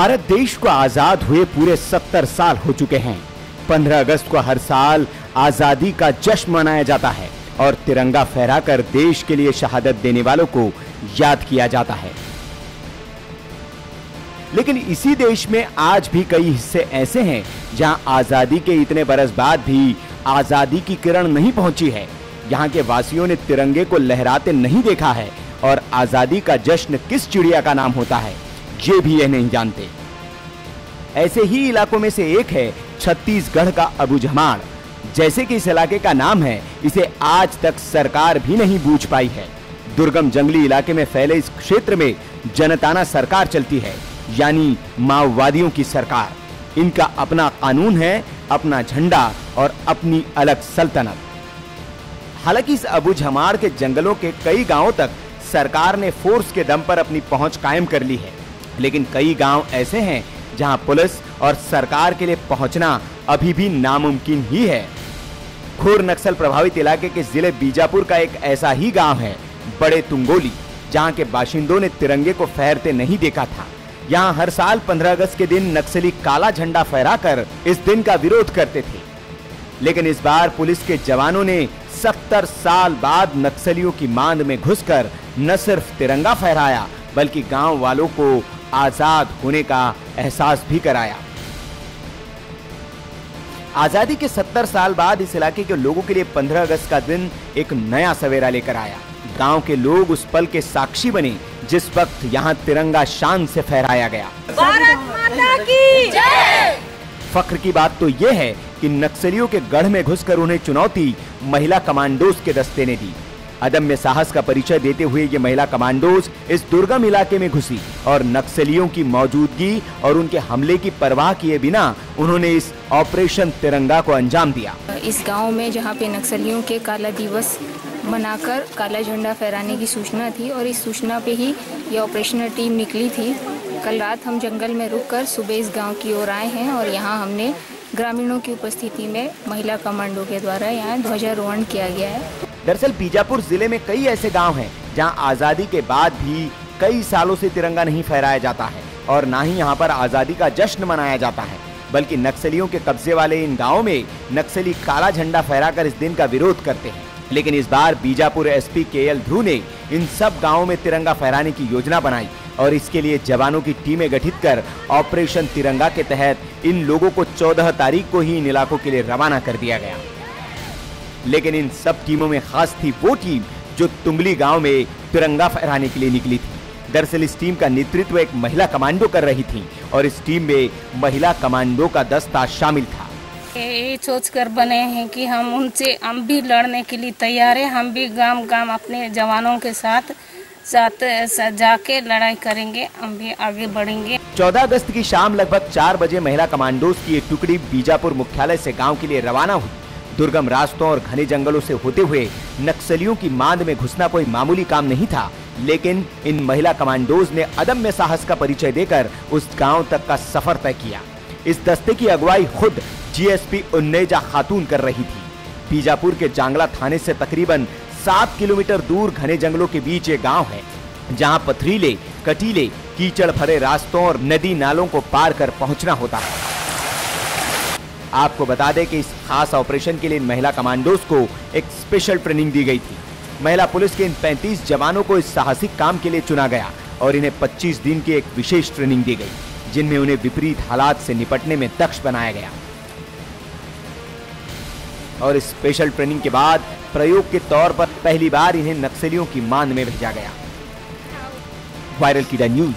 भारत देश को आजाद हुए पूरे 70 साल हो चुके हैं। 15 अगस्त को हर साल आजादी का जश्न मनाया जाता है और तिरंगा फहराकर देश के लिए शहादत देने वालों को याद किया जाता है। लेकिन इसी देश में आज भी कई हिस्से ऐसे हैं जहां आजादी के इतने बरस बाद भी आजादी की किरण नहीं पहुंची है। यहाँ के वासियों ने तिरंगे को लहराते नहीं देखा है और आजादी का जश्न किस चिड़िया का नाम होता है ये भी यह नहीं जानते। ऐसे ही इलाकों में से एक है छत्तीसगढ़ का अबूझमाड़। जैसे कि इस इलाके का नाम है, इसे आज तक सरकार भी नहीं बूझ पाई है। दुर्गम जंगली इलाके में फैले इस क्षेत्र में जनताना सरकार चलती है, यानी माओवादियों की सरकार। इनका अपना कानून है, अपना झंडा और अपनी अलग सल्तनत। हालांकि इस अबूझमाड़ के जंगलों के कई गांवों तक सरकार ने फोर्स के दम पर अपनी पहुंच कायम कर ली है, लेकिन कई गांव ऐसे हैं जहां पुलिस और सरकार के लिए पहुंचना अभी भी नामुमकिन ही है। घोर नक्सल प्रभावित इलाके के जिले बीजापुर का एक ऐसा ही गांव है बड़े तुंगोली, जहां के बाशिंदों ने तिरंगे को फहरते नहीं देखा था। यहां हर साल 15 अगस्त के दिन नक्सली काला झंडा फहराकर इस दिन का विरोध करते थे, लेकिन इस बार पुलिस के जवानों ने 70 साल बाद नक्सलियों की मांद में घुसकर न सिर्फ तिरंगा फहराया बल्कि गांव वालों को आजाद होने का एहसास भी कराया। आजादी के 70 साल बाद इस इलाके के लोगों के लिए 15 अगस्त का दिन एक नया सवेरा लेकर आया। गांव के लोग उस पल के साक्षी बने जिस वक्त यहां तिरंगा शान से फहराया गया। भारत माता की जय। फख्र की बात तो यह है कि नक्सलियों के गढ़ में घुसकर उन्हें चुनौती महिला कमांडोज के दस्ते ने दी। अदम्य साहस का परिचय देते हुए ये महिला कमांडोज इस दुर्गम इलाके में घुसी और नक्सलियों की मौजूदगी और उनके हमले की परवाह किए बिना उन्होंने इस ऑपरेशन तिरंगा को अंजाम दिया। इस गांव में जहां पे नक्सलियों के काला दिवस मनाकर काला झंडा फहराने की सूचना थी और इस सूचना पे ही ये ऑपरेशनल टीम निकली थी। कल रात हम जंगल में रुककर सुबह इस गाँव की ओर आए हैं और यहाँ हमने ग्रामीणों की उपस्थिति में महिला कमांडो के द्वारा यहाँ ध्वजारोहण किया गया है। दरअसल बीजापुर जिले में कई ऐसे गांव हैं जहां आजादी के बाद भी कई सालों से तिरंगा नहीं फहराया जाता है और ना ही यहां पर आजादी का जश्न मनाया जाता है, बल्कि नक्सलियों के कब्जे वाले इन गांवों में नक्सली काला झंडा फहराकर इस दिन का विरोध करते हैं। लेकिन इस बार बीजापुर एसपी केएल ध्रुव ने इन सब गाँवों में तिरंगा फहराने की योजना बनाई और इसके लिए जवानों की टीमें गठित कर ऑपरेशन तिरंगा के तहत इन लोगों को 14 तारीख को ही इन इलाकों के लिए रवाना कर दिया गया। लेकिन इन सब टीमों में खास थी वो टीम जो तुंगली गांव में तिरंगा फहराने के लिए निकली थी। दरअसल इस टीम का नेतृत्व एक महिला कमांडो कर रही थी और इस टीम में महिला कमांडो का दस्ता शामिल था। ये सोच कर बने हैं कि हम भी लड़ने के लिए तैयार हैं। हम भी गांव गांव अपने जवानों के साथ जाके लड़ाई करेंगे, हम भी आगे बढ़ेंगे। 14 अगस्त की शाम लगभग 4 बजे महिला कमांडोज की एक टुकड़ी बीजापुर मुख्यालय से गांव के लिए रवाना हुई। दुर्गम रास्तों और घने जंगलों से होते हुए नक्सलियों की मांद में घुसना कोई मामूली काम नहीं था, लेकिन इन महिला कमांडोज ने अदम्य साहस का परिचय देकर उस गांव तक का सफर तय किया। इस दस्ते की अगुवाई खुद जीएसपी उन्नेजा खातून कर रही थी। बीजापुर के जांगला थाने से तकरीबन 7 किलोमीटर दूर घने जंगलों के बीच एक गांव है जहां पथरीले, कटीले, कीचड़ भरे रास्तों और नदी नालों को पार कर पहुंचना होता है। आपको बता दें कि इस खास ऑपरेशन के लिए इन महिला कमांडोज को एक स्पेशल ट्रेनिंग दी गई थी। महिला पुलिस के इन 35 जवानों को इस साहसिक काम के लिए चुना गया और इन्हें 25 दिन की एक विशेष ट्रेनिंग दी गई, जिनमें उन्हें विपरीत हालात से निपटने में दक्ष बनाया गया। और इस स्पेशल ट्रेनिंग के बाद प्रयोग के तौर पर पहली बार इन्हें नक्सलियों की मांद में भेजा गया। वायरल कीड़ा न्यूज।